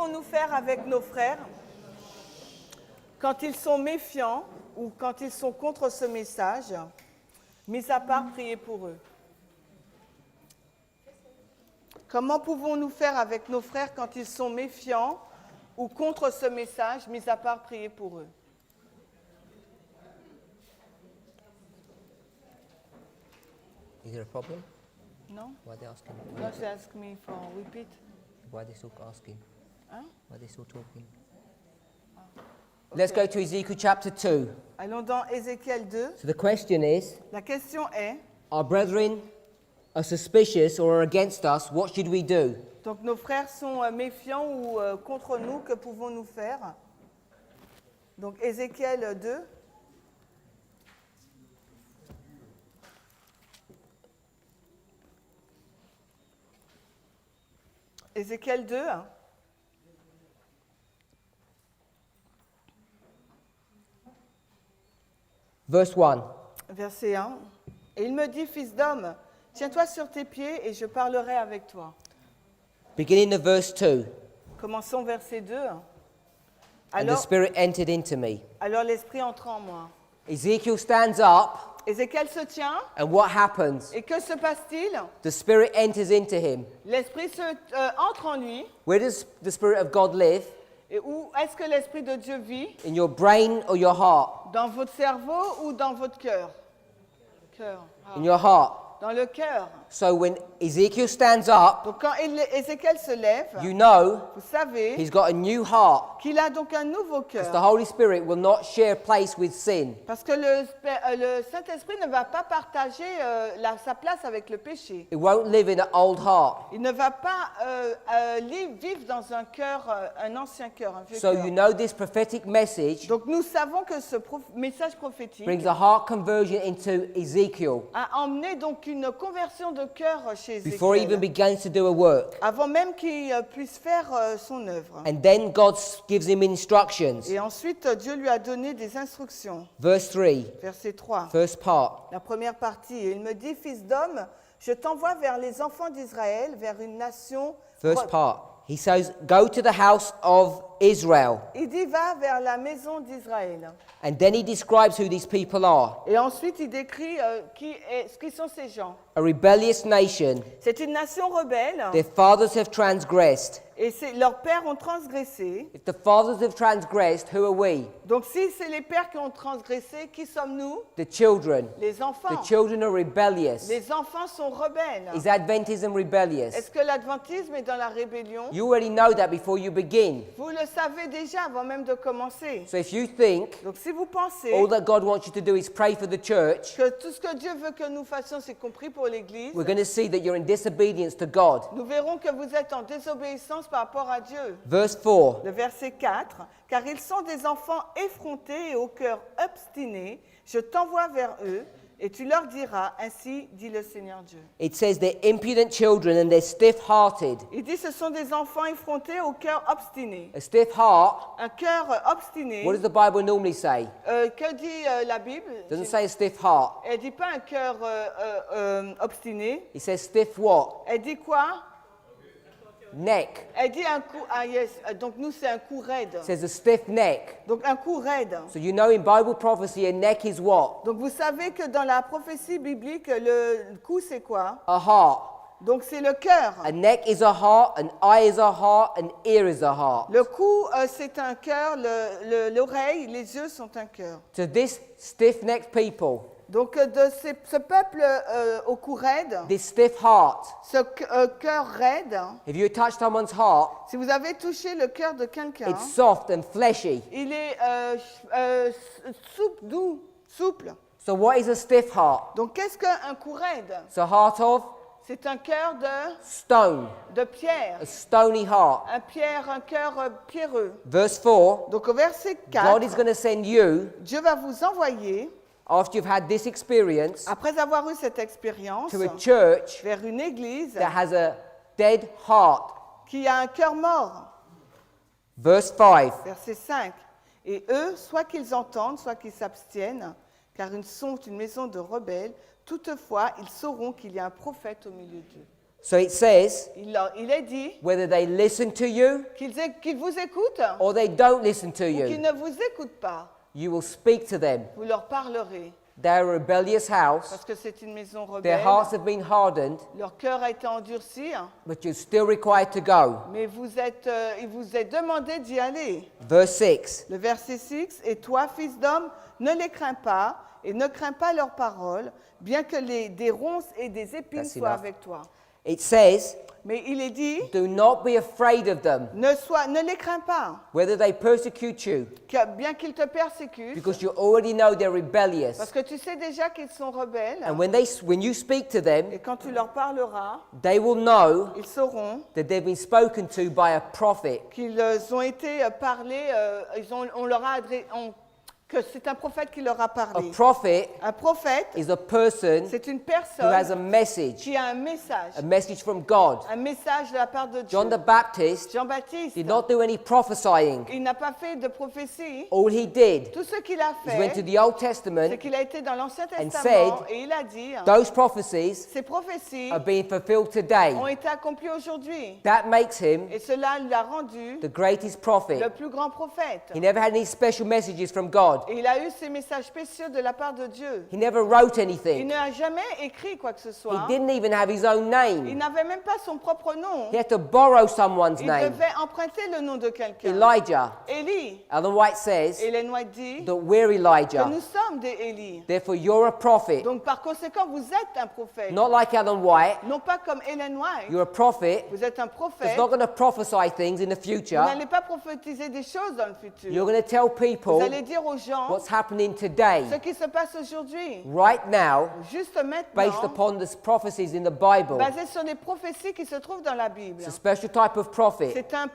pouvons-nous faire avec nos frères quand ils sont méfiants ou quand ils sont contre ce message, mis à part prier pour eux? Comment pouvons-nous faire avec nos frères quand ils sont méfiants ou contre ce message, mis à part prier pour eux? Is there a problem? Non? Why are they asking? Don't ask me for repeat. Why are they still asking? Hein? Why are they still talking? Okay. Let's go to Ezekiel chapter 2. Allons dans Ézéchiel 2. So the question is, La question est, our brethren are suspicious or are against us, what should we do? donc nos frères sont méfiants ou contre nous, que pouvons-nous faire? Donc Ézéchiel 2. Ézéchiel 2. Verse 1. Verset 1. Et il me dit, fils d'homme, tiens-toi sur tes pieds et je parlerai avec toi. Beginning of verse 2. Commençons verset 2. And the Alors, Spirit entered into me. alors l'esprit entre en moi. Ezekiel stands up, Ézéchiel se tient. and what happens? Et que se passe-t-il? The Spirit enters into him. L'esprit entre en lui. Where does the Spirit of God live? Et où est-ce que l'esprit de Dieu vit? In your brain or your heart? Dans votre cerveau ou dans votre cœur? Cœur. Ah. In your heart. Dans le cœur. So when Ezekiel stands up, Donc quand Ézéchiel se lève, you know vous savez he's got a new heart. qu'il a donc un nouveau Because the cœur. Holy Spirit will not share place with sin. Parce que le Saint-Esprit ne va pas partager sa place avec le péché. It won't live in an old heart. Il ne va pas vivre dans un cœur, un ancien cœur, un vieux So cœur. you know this prophetic message Donc nous savons que ce message prophétique brings a heart conversion into Ezekiel a emmené donc une conversion de cœur chez before he even Ézéchiel, begins to do a work. avant même qu'il puisse faire son œuvre. And then God gives him instructions. Et ensuite, Dieu lui a donné des instructions. Verse 3, Verset 3, first part. la première partie. Et il me dit, fils d'homme, je t'envoie vers les enfants d'Israël, vers une nation. First part. He says, go to the house of Israel. Il dit, va vers la maison d'Israël. And then he describes who these people are. Et ensuite, il décrit qui sont ces gens. A rebellious nation. C'est une nation rebelle. Their fathers have transgressed. Et leurs pères ont transgressé. If the fathers have transgressed, who are we? Donc si c'est les pères qui ont transgressé, qui sommes-nous? The children. Les enfants. The children are rebellious. Les enfants sont rebelles. Is Adventism rebellious? Est-ce que l'adventisme est dans la rébellion? You already know that before you begin. Vous le savez déjà avant même de commencer. So if you think Donc si vous pensez all that God wants you to do is pray for the church, que tout ce que Dieu veut que nous fassions, c'est compris pour l'Église, we're going to see that you're in disobedience to God. nous verrons que vous êtes en désobéissance par rapport à Dieu. Verse 4. Le verset 4, « Car ils sont des enfants effrontés et au cœur obstiné, je t'envoie vers eux, et tu leur diras, ainsi dit le Seigneur Dieu. » It says they're impudent children and they're stiff-hearted. Il dit, ce sont des enfants effrontés au cœur obstiné. A stiff heart, Un cœur obstiné, what does the Bible normally say? que dit la Bible? It doesn't say a stiff heart. Elle dit pas un cœur obstiné. It says stiff what? Elle dit quoi? Neck. Elle dit un cou. Ah yes. Donc nous c'est un cou raide. It says a stiff neck. Donc un cou raide. So you know in Bible prophecy a neck is what? Donc vous savez que dans la prophétie biblique le cou c'est quoi? A heart. Donc c'est le cœur. A neck is a heart, an eye is a heart, an ear is a heart. Le cou c'est un cœur, l'oreille, les yeux sont un cœur. To this stiff-necked people, Donc de ce peuple au cou raide, this stiff heart, ce cœur raide, if you touch someone's heart, si vous avez touché le cœur de quelqu'un, it's soft and fleshy. il est souple, doux, souple. So what is a stiff heart? Donc qu'est-ce qu'un cou raide? It's a heart of C'est un cœur stone, de pierre, a stony heart. un cœur pierreux. Verse 4, Donc au verset God 4, is going to send you, Dieu va vous envoyer, after you've had this experience, après avoir eu cette expérience, to a church vers une église that has a dead heart. qui a un cœur mort. Verse 5, Verset 5. Et eux, soit qu'ils entendent, soit qu'ils s'abstiennent, car ils sont une maison de rebelles, toutefois ils sauront qu'il y a un prophète au milieu d'eux. So it says, il est dit whether they listen to you qu'ils vous écoutent or they don't listen to ou qu'ils you, ne vous écoutent pas. you will speak to them. Vous leur parlerez They're a rebellious house. parce que c'est une maison Their rebelle. hearts have been hardened, Leur cœur a été endurci, but you're still required to go. mais il vous est demandé d'y aller. Verse 6. Le verset 6, « Et toi, fils d'homme, ne les crains pas et ne crains pas leurs paroles, bien que des ronces et des épines That's soient enough. avec toi. It says, » Mais il est dit, do not be afraid of them, ne les crains pas, whether they persecute you, bien qu'ils te persécutent, because you already know they're rebellious. parce que tu sais déjà qu'ils sont rebelles, And when you speak to them, et quand tu leur parleras, they will know ils sauront that they've been spoken to by a prophet. qu'ils ont été parlés, on leur a que c'est un prophète qui leur a A parlé. prophet Un prophète, is a person c'est une who has personne a message qui a un message from God. de la part de Dieu. John the Baptist Jean-Baptiste, did not do any prophesying. il n'a pas fait de prophétie. All he did Tout ce qu'il a is went to fait, the Old c'est Testament. qu'il a été dans l'Ancien and Testament said, et il a dit, Those prophecies ces prophéties are being fulfilled today. ont été accomplies aujourd'hui. That makes him Et cela l'a rendu the greatest prophet. le plus grand prophète. He never had any special messages from God. Et il a eu ces messages spéciaux de la part de Dieu. He never wrote Il anything. n'a jamais écrit quoi que ce He soit. didn't even have his own Il name. n'avait même pas son propre nom. He had to borrow someone's Il name. devait emprunter le nom de quelqu'un. Elijah. Élie. Ellen White says Ellen White dit that we're que Elijah. nous sommes des Élie. Therefore, you're a prophet. Donc par conséquent, vous êtes un prophète. Not like Ellen White. Non pas comme Ellen White. You're a prophet Vous êtes un that's prophète. not going to prophesy things in the Vous future. n'allez pas prophétiser des choses dans le futur. You're going to tell Vous people allez dire aux gens what's happening today, ce qui se passe aujourd'hui. right now, Juste based maintenant, upon the prophecies in the Bible. basé sur les prophéties qui se trouvent dans la Bible. It's a special type of prophet. C'est un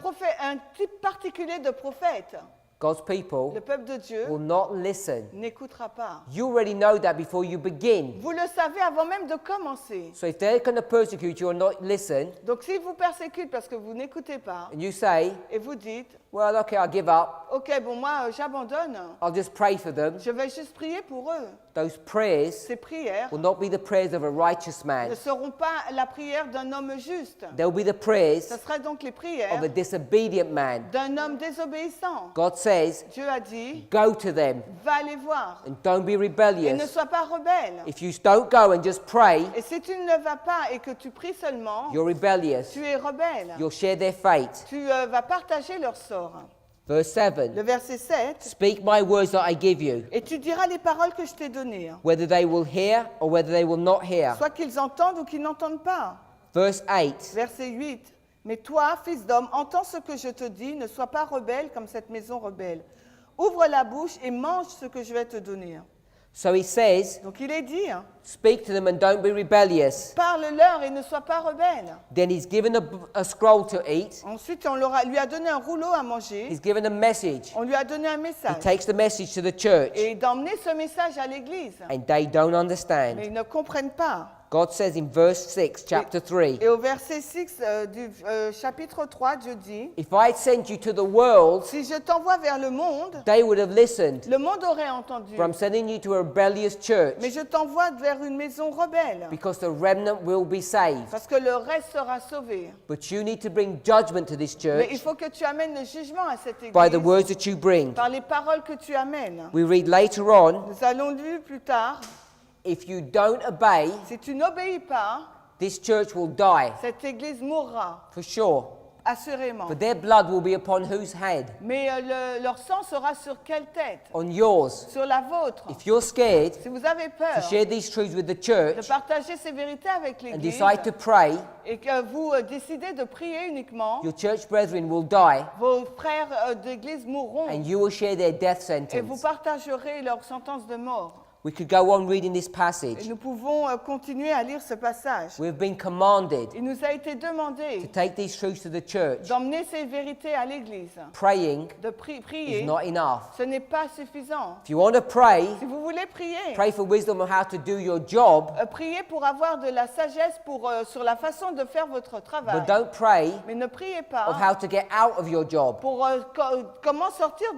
type particulier de prophète. God's people Le peuple de Dieu will not listen. n'écoutera pas. You already know that before you begin. Vous le savez avant même de commencer. So if they're going to persecute you or not listen, Donc s'ils vous persécutent parce que vous n'écoutez pas and you say, et vous dites, well, okay, I'll give up. ok, bon moi j'abandonne, I'll just pray for them. je vais juste prier pour eux. Those prayers Ces prières will not be the prayers of a righteous ne man. seront pas la prière d'un homme juste. They'll be the prayers Ce sera donc les of prières a disobedient man. d'un homme désobéissant. God says, Dieu a dit, go to them va les voir and don't be et ne rebellious. sois pas rebelle. If you don't go and just pray, Et si tu ne vas pas et que tu pries seulement, you're rebellious. tu es rebelle. You'll share their fate. Tu vas partager leur sort. Verse 7. Le verset 7, Speak my words that I give you, et tu diras les paroles que je t'ai données, whether they will hear or whether they will not hear. soit qu'ils entendent ou qu'ils n'entendent pas. Verse 8. Verset 8, mais toi, fils d'homme, entends ce que je te dis, ne sois pas rebelle comme cette maison rebelle. Ouvre la bouche et mange ce que je vais te donner. So he says, Donc il est dit, speak to them and don't be rebellious. parle-leur et ne sois pas rebelle. Then he's given a scroll to eat. Ensuite, lui a donné un rouleau à manger, He's given a message. on lui a donné un He message, takes the message to the church et d'emmener ce message à l'église. and they don't Mais understand. ils ne comprennent pas. God says in verse 6, chapter 3, Et au verset 6 du chapitre 3, Dieu dit, if I had sent you to the world, si je t'envoie vers le monde, they would have listened. le monde aurait entendu. But I'm sending you to a rebellious church Mais je t'envoie vers une maison rebelle, because the remnant will be saved. parce que le reste sera sauvé. But you need to bring judgment to this Mais il church faut que tu amènes le jugement à cette by the église words that you bring. par les paroles que tu amènes. We read later on, Nous allons lire plus tard, if you don't obey, si tu n'obéis pas, this church will die, cette église mourra, for sure. assurément. But their blood will be upon whose head? Mais leur sang sera sur quelle tête? On yours. Sur la vôtre. If you're scared Si vous avez peur to share these truths with the de church partager ces vérités avec and l'église decide to pray, et que vous décidez de prier uniquement, your church brethren will die vos frères d'église mourront and you will share their death et vous sentence. partagerez leur sentence de mort. We could go on reading this Et passage. nous pouvons continuer à lire ce passage. We've been commanded Il nous a été to demandé take these truths to the church. d'emmener ces vérités à l'église, Praying de is prier. not enough. Ce n'est pas suffisant. If you want to pray, Si vous voulez prier, pray for wisdom on how to do your job, priez pour avoir de la sagesse sur la façon de faire votre travail. but don't pray Mais ne priez of pas how to get out of your job. pour comment sortir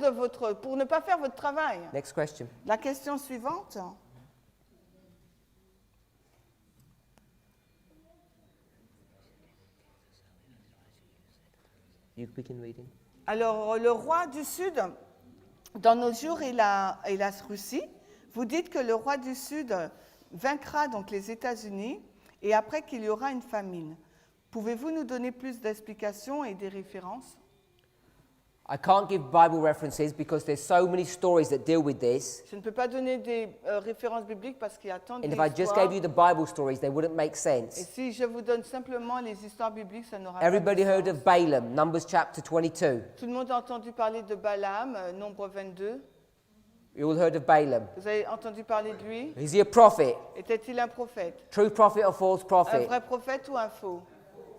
pour ne pas faire votre travail. Next question. La question suivante. You begin reading. Alors, le roi du Sud, dans nos jours, et la Russie, vous dites que le roi du Sud vaincra donc les États-Unis et après qu'il y aura une famine. Pouvez-vous nous donner plus d'explications et des références? I can't give Bible references because there's so many stories that deal with this. Je ne peux pas donner des références bibliques parce qu'il y a tant And if I just d'histoires. gave you the Bible stories, they wouldn't make Et sense. si je vous donne simplement les histoires bibliques, ça n'aura pas Everybody de heard sens. of Balaam, Numbers chapter 22. Tout le monde a entendu parler de Balaam, Nombre 22. You all heard of Balaam. Vous avez entendu parler de lui? Is he a prophet? Était-il un prophète? True prophet or false Un prophet? vrai prophète ou un faux?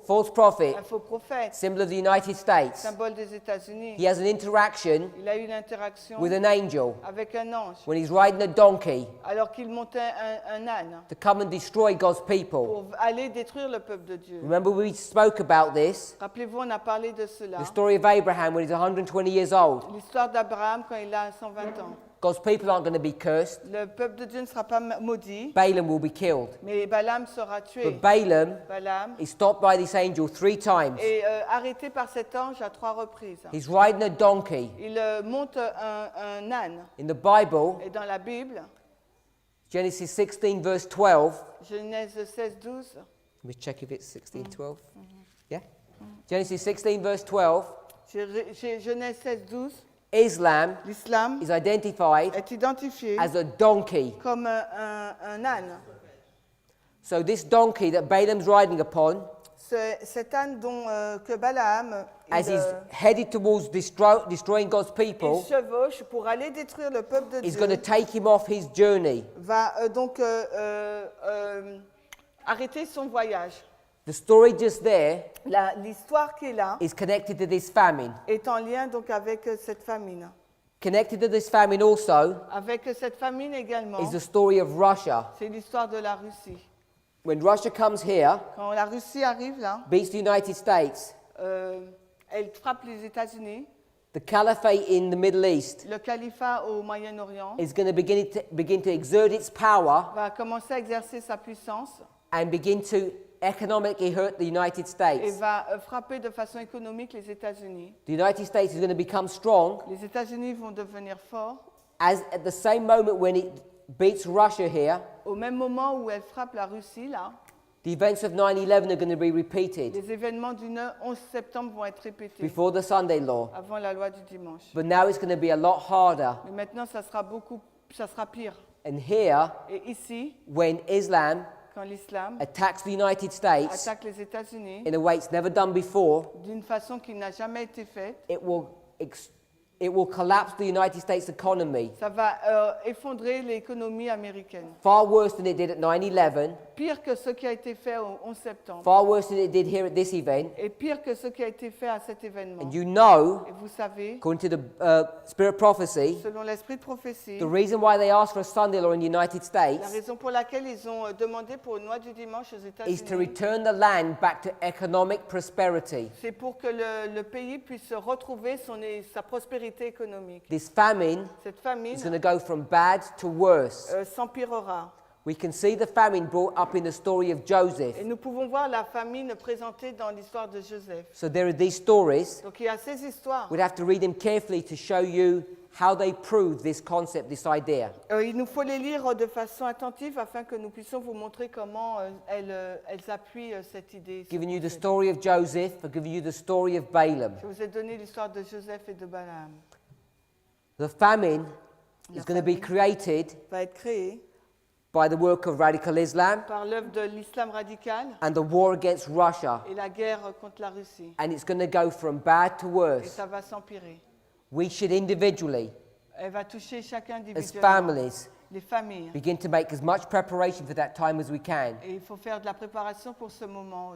False prophet, Un faux prophète, symbol of the United States. symbole des États-Unis. He has an interaction Il a eu une interaction with an angel avec un ange when he's riding a donkey alors qu'il montait un âne to come and destroy God's people. pour aller détruire le peuple de Dieu. Remember we spoke about this, Rappelez-vous, on a parlé de cela. the story of Abraham when he's 120 years old. L'histoire d'Abraham quand il a 120 ans. God's people aren't going to be cursed. Le peuple de Dieu ne sera pas maudit, Balaam will be killed. mais Balaam sera tué. But Balaam Balaam is stopped by this angel 3 times. est arrêté par cet ange à 3 reprises. He's riding a donkey. Il monte un âne. In the Bible, Et dans la Bible, Genesis 16 verse 12. Genèse 16, 12, Let me check if it's 16, 12. Yeah? Genesis 16 verse 12. Genèse 16, 12, Islam l'islam is identified est identifié as a donkey. comme un âne. So this donkey that Balaam's riding upon, Cet âne que Balaam as he's headed towards destroying God's il people, chevauche pour aller détruire le peuple de is going to Dieu, take him off his journey. va donc arrêter son voyage. The story just there L'histoire qui est là is connected to this famine. est en lien donc avec cette famine. Connected to this famine also Avec cette famine également, is the story of Russia. c'est l'histoire de la Russie. When Russia comes here, Quand la Russie arrive là, beats the United States, elle frappe les États-Unis. the caliphate in the Middle East Le califat au Moyen-Orient is going to begin to exert its power va commencer à exercer sa puissance and begin to economically hurt the United et States. va frapper de façon économique les États-Unis. The United States is going to become strong Les États-Unis vont devenir forts. as at the same moment when it beats Russia here, Au même moment où elle frappe la Russie, là, the events of 9/11 are going to be repeated les événements du 11 septembre vont être répétés before the Sunday law. avant la loi du dimanche. But now it's going to be a lot harder. Mais maintenant, ça sera pire. And here, Et ici, when Islam quand l'islam attacks the United States attaque les États-Unis in a way it's never done before, d'une façon qui n'a jamais été faite, it will collapse the United States economy ça va effondrer l'économie américaine. far worse than it did at 9/11, Pire que ce qui a été fait au 11 septembre. far worse than it did here at this event. Et pire que ce qui a été fait à cet événement. And you know, Et vous savez, according to the spirit prophecy, selon l'esprit de prophétie, the reason why they asked for a Sunday law in the United la States raison pour laquelle ils ont demandé pour une loi du dimanche aux is to États-Unis, return the land back to economic prosperity. c'est pour que le pays puisse retrouver sa prospérité économique. This famine Cette famine is going to go from bad to worse. s'empirera. We can see the famine brought up in the story of Joseph. Et nous pouvons voir la famine présentée dans l'histoire de Joseph. So there are these stories. Donc il y a ces histoires. We'd have to read them carefully to show you how they prove this concept, this idea. Il nous faut les lire de façon attentive afin que nous puissions vous montrer comment elles appuient cette idée. Giving you the story of Joseph, I've given you the story of Balaam. Je vous ai donné l'histoire de Joseph et de Balaam. The famine La is going to be famine created va être créée by the work of radical Islam par l'œuvre de l'islam radical and the war against Russia. et la guerre contre la Russie. And it's going to go from bad to Et worse. ça va s'empirer. We should individually, Elle va toucher chacun as individuellement. families, Les familles. begin to make as much preparation for that time as we can. Et il faut faire de la préparation pour ce moment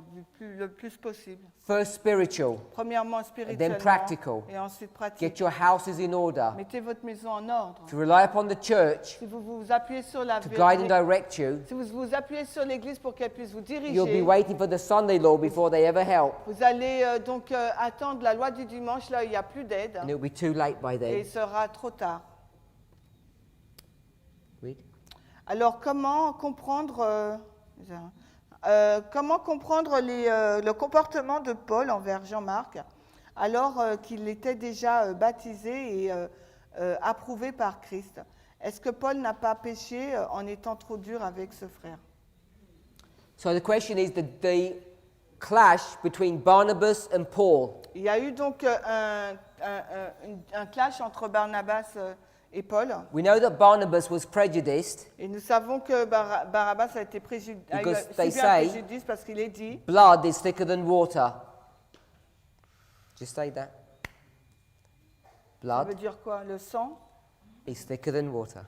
le plus possible. First spiritual, Premièrement spirituellement practical. et ensuite get pratique. your houses in order. Mettez votre maison en ordre. To rely upon the church Si vous vous appuyez sur la to guide and direct you. si vous vous appuyez sur l'Église pour qu'elle puisse vous You'll be diriger, waiting for the Sunday law before they ever help. vous allez donc attendre la loi du dimanche là où il n'y a plus d'aide And it'll be too late by et then. il sera trop tard. Read. Alors comment comprendre le comportement de Paul envers Jean-Marc alors qu'il était déjà baptisé et approuvé par Christ. Est-ce que Paul n'a pas péché en étant trop dur avec ce frère? So the question is the clash between Barnabas and Paul. Il y a eu donc un clash entre Barnabas et Paul. We know that Barnabas was prejudiced. Et nous savons que Barabbas a été Because subi they un say- préjudice parce qu'il est dit Blood is thicker than water. Just say that. ça Blood veut dire quoi? Le sang is thicker than water.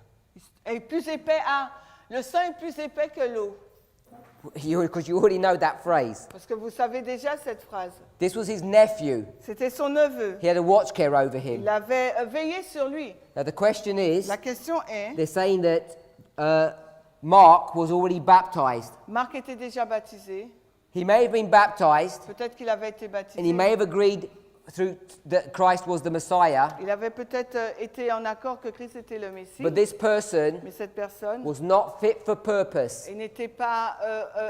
est plus épais. Ah, le sang est plus épais que l'eau. Because you already know that phrase. Parce que vous savez déjà cette phrase. This was his nephew. C'était son neveu. He had a watch care over him. Il avait veillé sur lui. Now the question is, La question est, they're saying that Mark was already baptized. Marc était déjà baptisé. He may have been baptized, Peut-être qu'il avait été and he baptisé. may have agreed through that Christ was the Messiah. Il avait peut-être été en accord que Christ était le Messie. But this person Mais cette personne, was not fit for purpose. il n'était pas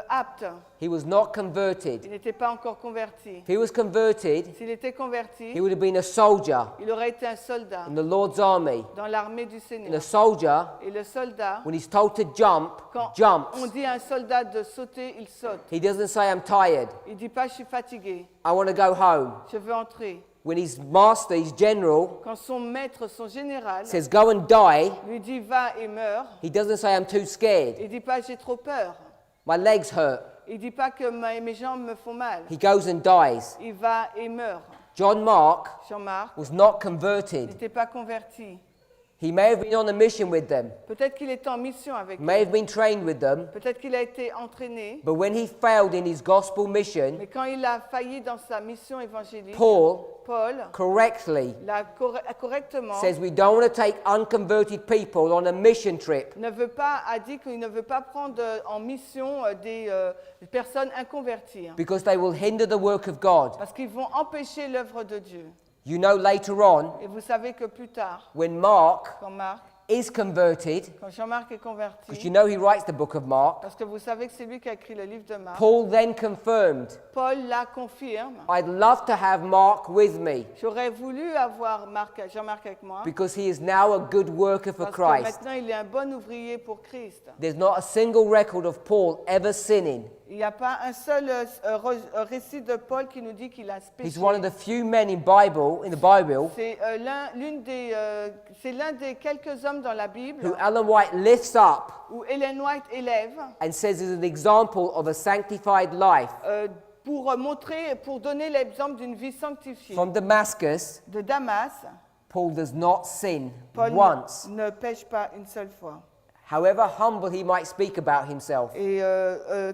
apte. He was not converted. Il n'était pas encore converti. If he was converted, S'il était converti, he would have been a soldier il aurait été un soldat in the Lord's army. dans l'armée du And a Seigneur. soldier, Et le soldat, when he's told to jump, quand on jumps. dit à un soldat de sauter, il saute. He doesn't say, I'm tired. Il ne dit pas, je suis fatigué, I want to go home. je veux entrer. When his master, his general, Quand son maître, son général, says, go and die, lui dit va et meurs, he doesn't say, I'm too scared. il ne dit pas j'ai trop peur. My legs hurt. Il ne dit pas que mes jambes me font mal. He goes and dies. Il va et meurt. John Mark Jean-Marc was not converted. n'était pas converti. He may have been on a mission with them, Peut-être qu'il était en mission avec eux. may have been trained with them, Peut-être qu'il a été entraîné. but when he failed in his gospel mission, Mais quand il a failli dans sa mission évangélique, Paul Paul correctly l'a correctement says we don't want to take unconverted people on a mission trip a dit qu'il ne veut pas prendre en mission des personnes inconverties. because they will hinder the work of God. Parce qu'ils vont empêcher l'œuvre de Dieu. You know, later on, Et vous savez que plus tard, when Mark quand Marc, is converted, quand Jean-Marc est because converti, you know he writes the book of Mark, parce que vous savez que c'est lui qui a écrit le livre de Marc, Paul then confirmed, Paul la confirme. I'd love to have Mark with me J'aurais voulu avoir Jean-Marc avec moi, because he is now a good worker for parce que Christ. maintenant il est un bon ouvrier pour Christ. There's not a single record of Paul ever sinning. Il n'y a pas un seul récit de Paul qui nous dit qu'il a péché. He's one of the few men in the Bible, C'est l'un des quelques hommes dans la Bible who Ellen White lifts up où Ellen White élève and says is an example of a sanctified life. pour donner l'exemple d'une vie sanctifiée. From Damascus, De Damas, Paul does not sin Paul once, ne pêche pas une seule fois. however humble he might speak about himself. Et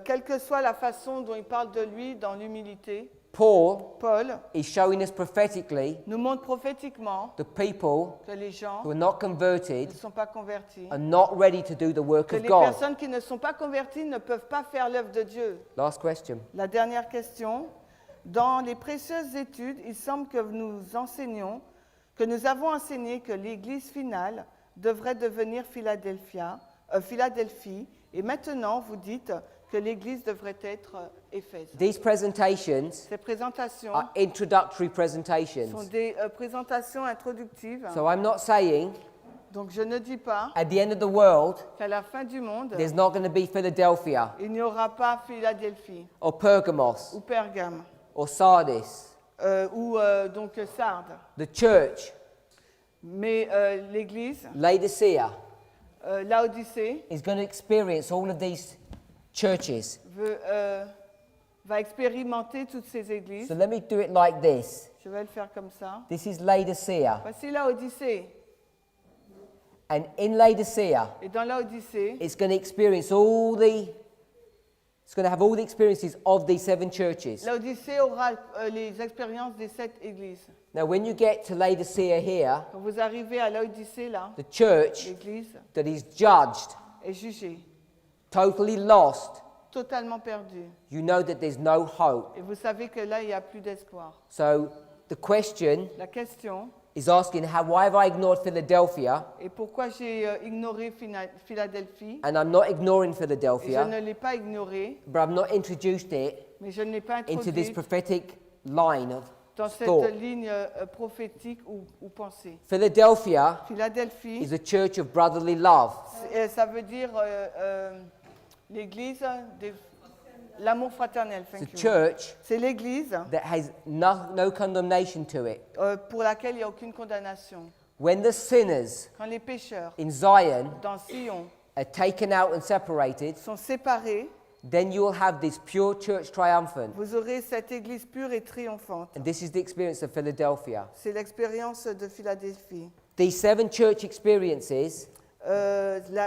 quelle que soit la façon dont il parle de lui dans l'humilité, Paul Paul is showing us prophetically nous montre prophétiquement the people que les gens who are not ne converted sont pas convertis, are not ready to do the work que of les God. personnes qui ne sont pas converties ne peuvent pas faire l'œuvre de Dieu. Last question. La dernière question. Dans les précieuses études, il semble que nous avons enseigné que l'Église finale devrait devenir Philadelphie, et maintenant vous dites que l'Église devrait être Éphèse. These presentations Ces présentations are introductory sont presentations. des présentations introductives. So I'm not saying Donc je ne dis pas at the end of the world qu'à la fin du monde, there's not going to be Philadelphia il n'y aura pas Philadelphie or Pergamos ou Pergame or Sardis. ou donc Sardes. The church, Mais l'Église, Laodicea, Laodicée, is going to experience all of these churches. va expérimenter toutes ces églises. So let me do it like this. Je vais le faire comme ça. This is Laodicea. Voici Laodicée. And in Laodicea, Et dans Laodicée, it's going to experience it's going to have all the experiences of these 7 churches. Laodicée aura les expériences des 7 églises. Now, when you get to Laodicea here, Quand vous arrivez à Laodicée, là, the church l'église that is judged, est jugée, totally lost, totalement perdue. you know that there's no hope. Et vous savez que là, il n'y a plus d'espoir. So the question La question is asking, why have I ignored Philadelphia? est pourquoi j'ai ignoré Philadelphie. And I'm not ignoring Et je Philadelphia, ne l'ai pas ignoré, but I've not introduced it mais je ne l'ai pas into this introduit prophetic line of dans cette thought. ligne prophétique ou pensée. Philadelphia Philadelphie, is a church of brotherly love. ça veut dire l'église, l'amour fraternel. It's a Thank you. church C'est l'église that has no condemnation to it. pour laquelle il n'y a aucune condamnation. When the sinners Quand les pécheurs in Zion dans Sion are taken out and separated, sont séparés, then you will have this pure church triumphant. vous aurez cette église pure et triomphante. And this is the experience of Philadelphia. C'est l'expérience de Philadelphie. These 7 church experiences,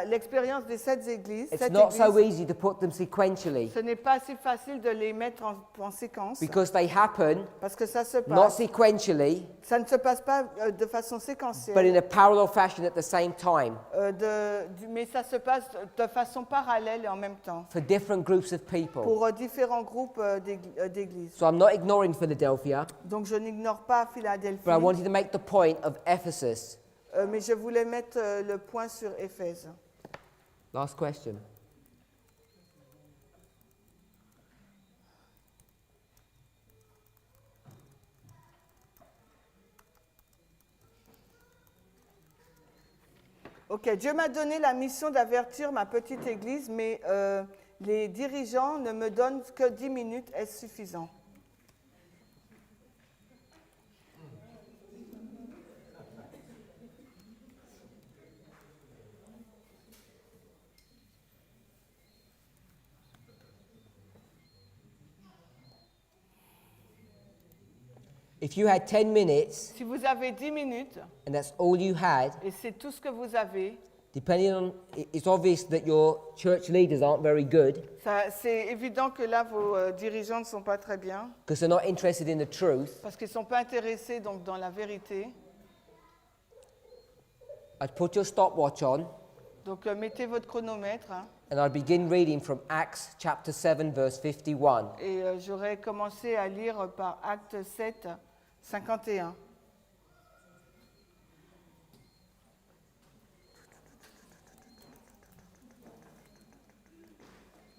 L'expérience des 7 églises, it's sept not so églises, easy to put them sequentially ce n'est pas si facile de les mettre en séquence because they happen parce que ça se not passe. sequentially Ça ne se passe pas de façon but in séquentielle, a parallel fashion at the same time mais ça se passe de façon parallèle et en même temps for different groups of people. pour différents groupes d'églises. So I'm not ignoring Philadelphia, Donc je n'ignore pas Philadelphie, but I wanted to make the point of Ephesus. mais je voulais mettre le point sur Éphèse. Last question. Ok, Dieu m'a donné la mission d'avertir ma petite église, mais les dirigeants ne me donnent que 10 minutes. Est-ce suffisant? If you had 10 minutes Si vous avez 10 minutes, and that's all you had, et c'est tout ce que vous avez, depending on, it's obvious that your church leaders aren't very good c'est évident que là, vos dirigeants ne sont pas très bien, because they're not interested in the truth. parce qu'ils ne sont pas intéressés donc, dans la vérité. I'd put your stopwatch on Donc mettez votre chronomètre, hein, and I'd begin reading from Acts chapter 7 verse 51. et j'aurais commencé à lire par Acte 7, 51.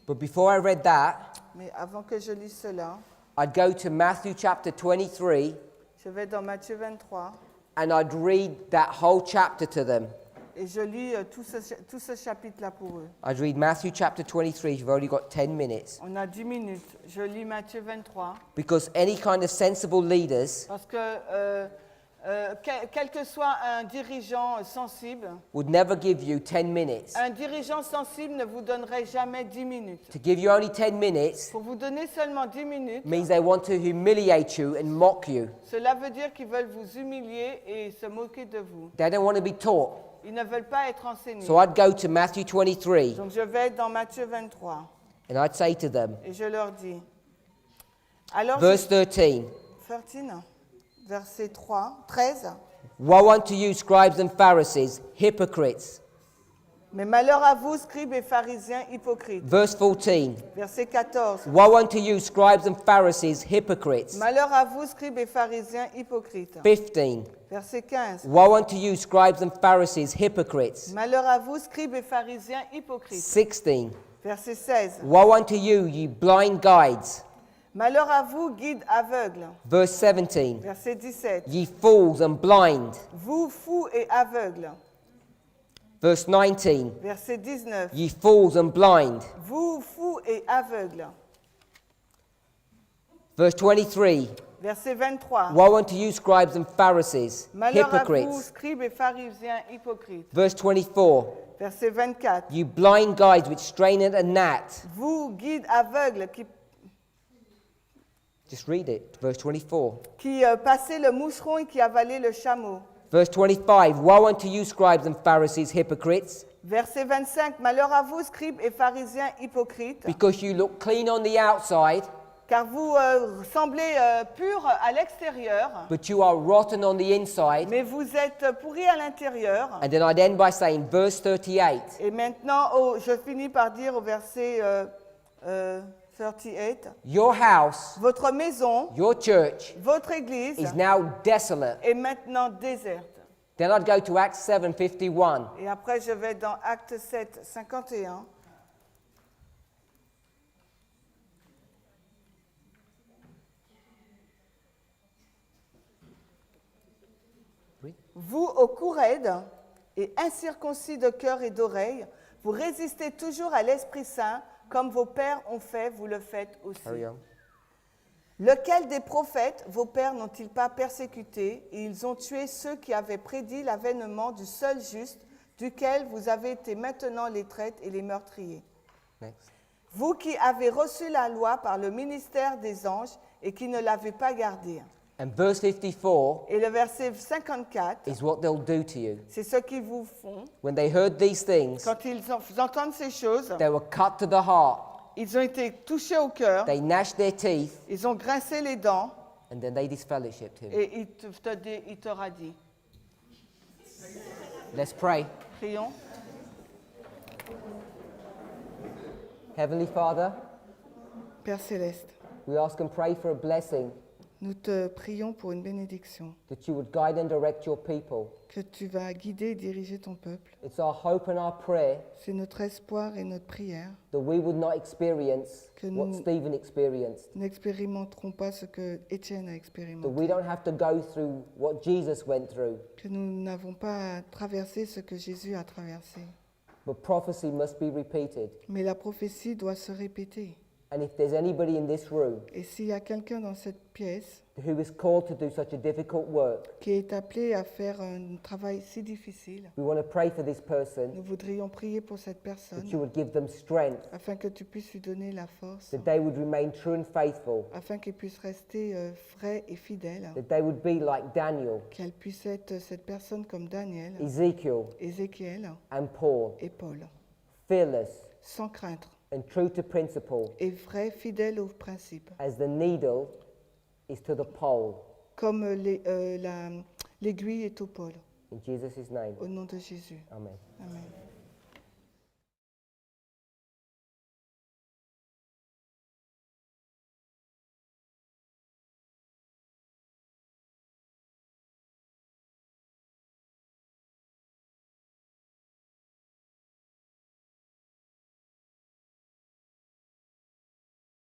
But before I read that, Mais avant que je lise cela, I'd go to Matthew chapter 23 je vais dans Matthieu 23 and I'd read that whole chapter to them. et je lis tout ce chapitre-là pour eux. I'd read Matthew chapter 23, you've only got 10 minutes. On a 10 minutes. Je lis Matthieu 23 Because any kind of sensible leaders parce que quel que soit un dirigeant sensible, would never give you 10 minutes. un dirigeant sensible ne vous donnerait jamais 10 minutes. To give you only 10 minutes Pour vous donner seulement 10 minutes, means they want to humiliate you and mock you. cela veut dire qu'ils veulent vous humilier et se moquer de vous. They don't want to be taught. Ils ne veulent pas être enseignés. So I'd go to Matthew 23 Donc je vais dans Matthieu 23 and I'd say to them, et je leur dis. Alors, verse 13, 13, verset 13. woe unto you, scribes and Pharisees, hypocrites. Mais malheur à vous, scribes et pharisiens hypocrites. Verse 14, Verset 14. woe unto you, scribes and Pharisees, hypocrites. Malheur à vous, scribes et pharisiens hypocrites. 15, Verset 15. woe unto you, scribes and Pharisees, hypocrites. Malheur à vous, scribes et pharisiens hypocrites. 16, Verset 16. woe unto you, you blind guides. Malheur à vous, guides aveugles. Verse 17, Verset 17. ye fools and blind. Vous, fous et aveugles. Verse 19, Verset 19. ye fools and blind. Vous, fous et aveugles. Verse 23, Verset 23. woe unto you, scribes and Pharisees, Malheur à vous, hypocrites. scribes et pharisiens hypocrites. Verse 24, Verset 24. you blind guides which strain at a gnat. Vous, guides aveugles Just read it. Verse 24. qui passez le moucheron et qui avalez le chameau. Verse 25, woe unto you, scribes and Pharisees, hypocrites, Verset 25. Malheur à vous, scribes et pharisiens hypocrites, because you look clean on the outside, car vous semblez purs à l'extérieur, but you are rotten on the inside. mais vous êtes pourris à l'intérieur. And then I'd end by saying, verse 38, Et maintenant, je finis par dire au verset 38, your house, votre maison, your church, votre église is now desolate. est maintenant déserte. Then I'd go to Acts 7:51. Et après, je vais dans Acte 7, 51. Read. Vous, au cou raide et incirconcis de cœur et d'oreille, vous résistez toujours à l'Esprit Saint, comme vos pères ont fait, vous le faites aussi. Carry on. Lequel des prophètes vos pères n'ont-ils pas persécuté, et ils ont tué ceux qui avaient prédit l'avènement du seul juste, duquel vous avez été maintenant les traîtres et les meurtriers. Next. Vous qui avez reçu la loi par le ministère des anges et qui ne l'avez pas gardée. And verse 54 Et le verset 54, is what they'll do to you. c'est ce qu'ils vous font. When they heard these things, Quand ils entendent ces choses, they were cut to the heart. ils ont été touchés au cœur, They gnashed their teeth, ils ont grincé les dents, and then they disfellowshipped him. et il t'aura dit. Let's pray. Prions. Heavenly Father, Père Céleste, we ask and pray for a blessing, nous te prions pour une bénédiction, that you would guide and direct your people. que tu vas guider et diriger ton peuple. It's our hope and our prayer C'est notre espoir et notre prière. that we would not experience Que what nous- Stephen experienced, N'expérimenterons pas ce que Étienne a that we expérimenté, don't have to go through what Jesus went through, que nous n'avons pas à traverser ce que Jésus a traversé. but prophecy must be repeated. Mais la prophétie doit se répéter. And if there's anybody in this room Et s'il y a quelqu'un dans cette pièce who is called to do such a difficult work, qui est appelé à faire un travail si difficile, we want to pray for this person, nous voudrions prier pour cette that you personne would give them strength, afin que tu puisses lui donner la force, that they would remain true and faithful, afin qu'il puisse rester vrai et fidèle, that they would be like Daniel, qu'elle puisse être cette personne comme Daniel, Ezekiel, Ézéchiel and Paul, et Paul, fearless sans crainte, and true to principle, et vrai, fidèle aux principes, as the needle is to the pole. comme l'aiguille est au pôle. In Jesus' name, Au nom de Jésus. amen. Amen.